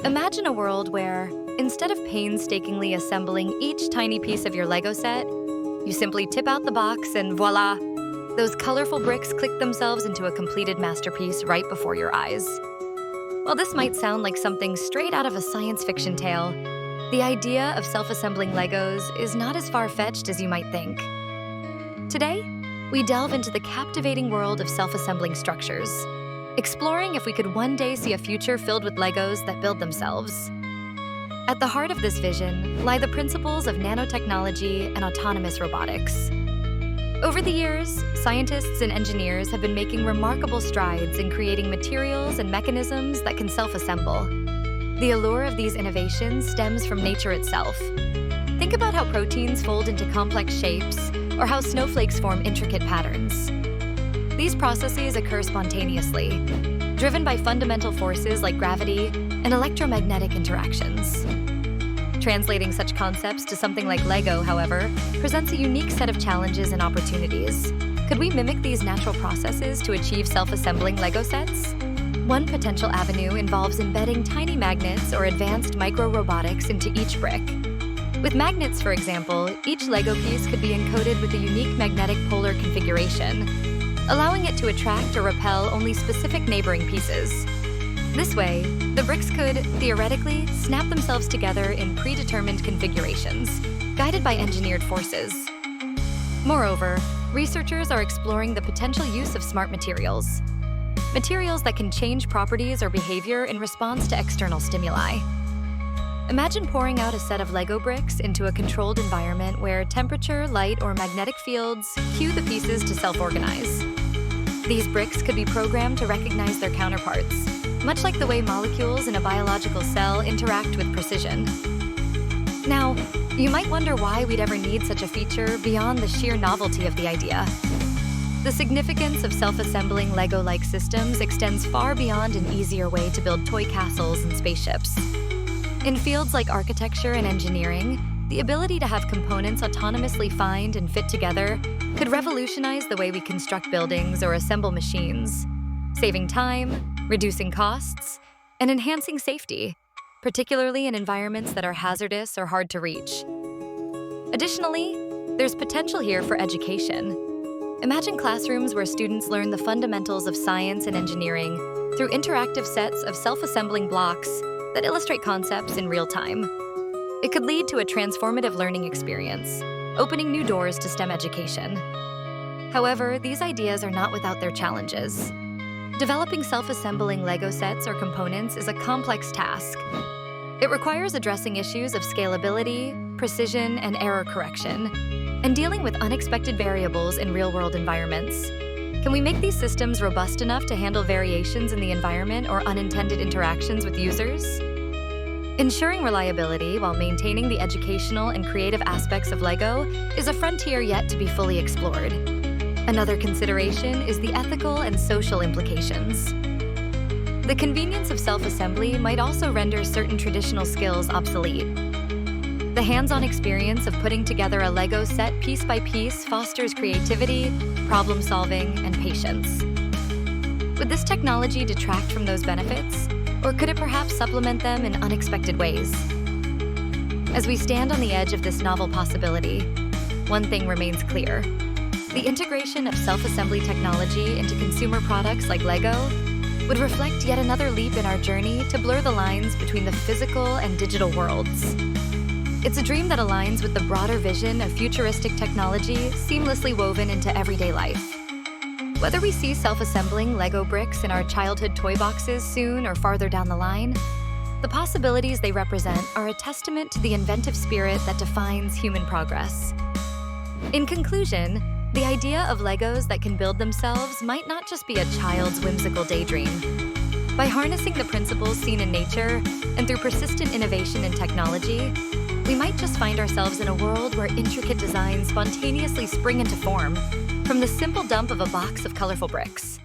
Imagine a world where, instead of painstakingly assembling each tiny piece of your Lego set, you simply tip out the box and voila! Those colorful bricks click themselves into a completed masterpiece right before your eyes. While this might sound like something straight out of a science fiction tale, the idea of self-assembling Legos is not as far-fetched as you might think. Today, we delve into the captivating world of self-assembling structures, exploring if we could one day see a future filled with Legos that build themselves. At the heart of this vision lie the principles of nanotechnology and autonomous robotics. Over the years, scientists and engineers have been making remarkable strides in creating materials and mechanisms that can self-assemble. The allure of these innovations stems from nature itself. Think about how proteins fold into complex shapes, or how snowflakes form intricate patterns. These processes occur spontaneously, driven by fundamental forces like gravity and electromagnetic interactions. Translating such concepts to something like Lego, however, presents a unique set of challenges and opportunities. Could we mimic these natural processes to achieve self-assembling Lego sets? One potential avenue involves embedding tiny magnets or advanced micro-robotics into each brick. With magnets, for example, each Lego piece could be encoded with a unique magnetic polar configuration, allowing it to attract or repel only specific neighboring pieces. This way, the bricks could, theoretically, snap themselves together in predetermined configurations, guided by engineered forces. Moreover, researchers are exploring the potential use of smart materials. Materials that can change properties or behavior in response to external stimuli. Imagine pouring out a set of Lego bricks into a controlled environment where temperature, light, or magnetic fields cue the pieces to self-organize. These bricks could be programmed to recognize their counterparts, much like the way molecules in a biological cell interact with precision. Now, you might wonder why we'd ever need such a feature beyond the sheer novelty of the idea. The significance of self-assembling Lego-like systems extends far beyond an easier way to build toy castles and spaceships. In fields like architecture and engineering, the ability to have components autonomously find and fit together could revolutionize the way we construct buildings or assemble machines, saving time, reducing costs, and enhancing safety, particularly in environments that are hazardous or hard to reach. Additionally, there's potential here for education. Imagine classrooms where students learn the fundamentals of science and engineering through interactive sets of self-assembling blocks that illustrate concepts in real time. It could lead to a transformative learning experience, opening new doors to STEM education. However, these ideas are not without their challenges. Developing self-assembling Lego sets or components is a complex task. It requires addressing issues of scalability, precision, and error correction, and dealing with unexpected variables in real-world environments. Can we make these systems robust enough to handle variations in the environment or unintended interactions with users? Ensuring reliability while maintaining the educational and creative aspects of Lego is a frontier yet to be fully explored. Another consideration is the ethical and social implications. The convenience of self-assembly might also render certain traditional skills obsolete. The hands-on experience of putting together a Lego set piece by piece fosters creativity, problem-solving, and patience. Would this technology detract from those benefits, or could it perhaps supplement them in unexpected ways? As we stand on the edge of this novel possibility, one thing remains clear. The integration of self-assembly technology into consumer products like Lego would reflect yet another leap in our journey to blur the lines between the physical and digital worlds. It's a dream that aligns with the broader vision of futuristic technology seamlessly woven into everyday life. Whether we see self-assembling Lego bricks in our childhood toy boxes soon or farther down the line, the possibilities they represent are a testament to the inventive spirit that defines human progress. In conclusion, the idea of Legos that can build themselves might not just be a child's whimsical daydream. By harnessing the principles seen in nature and through persistent innovation in technology, we might just find ourselves in a world where intricate designs spontaneously spring into form from the simple dump of a box of colorful bricks.